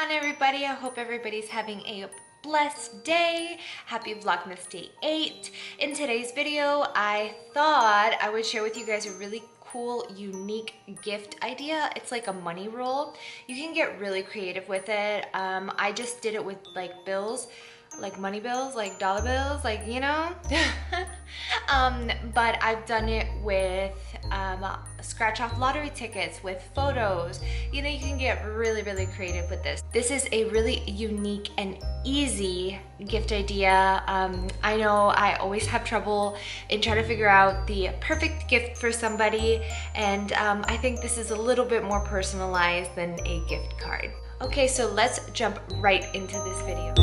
on, everybody? I hope everybody's having a blessed day. Happy Vlogmas Day 8. In today's video, I thought I would share with you guys a really cool, unique gift idea. It's like a money roll. You can get really creative with it. I just did it with like bills, like money bills, like dollar bills, like, you know. But I've done it with scratch off lottery tickets, with photos. You know, you can get really, really creative with this. This is a really unique and easy gift idea. I know I always have trouble in trying to figure out the perfect gift for somebody, and I think this is a little bit more personalized than a gift card. Okay, so let's jump right into this video.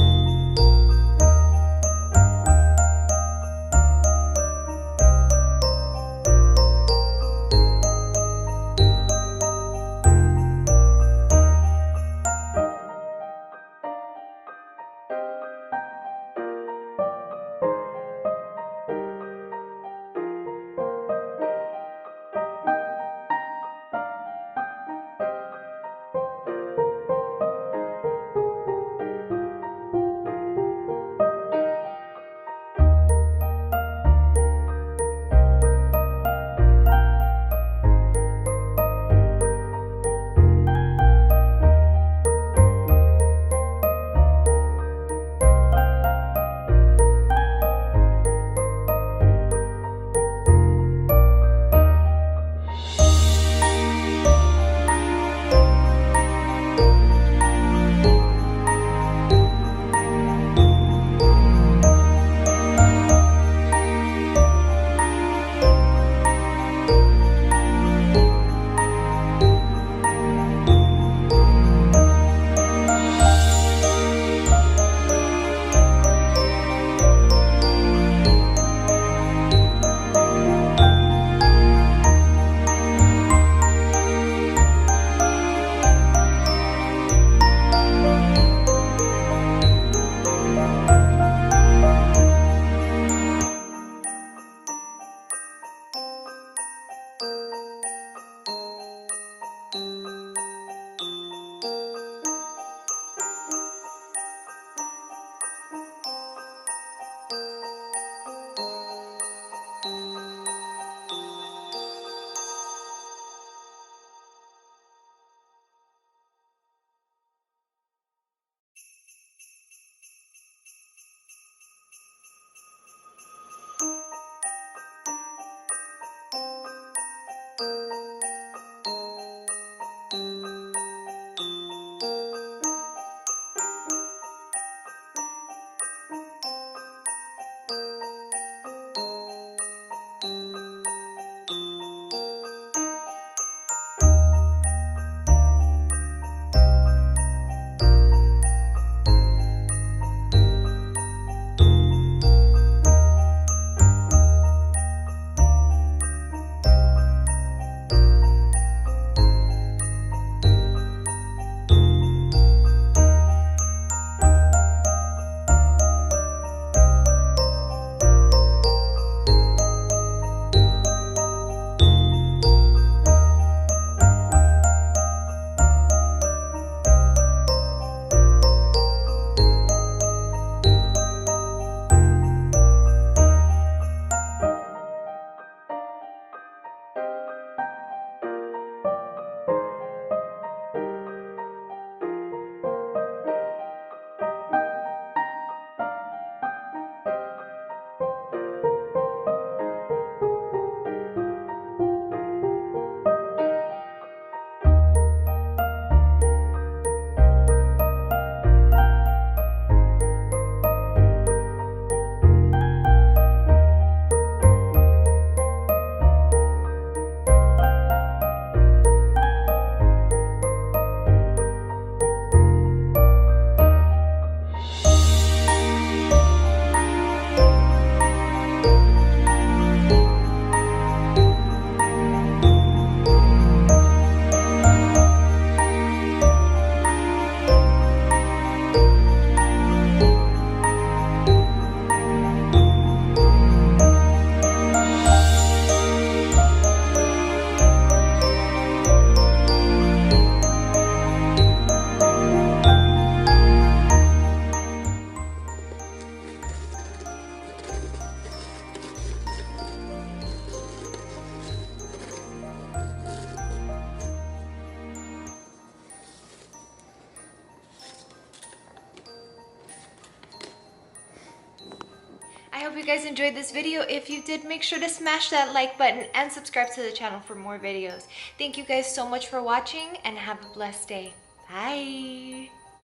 you guys enjoyed this video. If you did, make sure to smash that like button and subscribe to the channel for more videos. Thank you guys so much for watching and have a blessed day. Bye.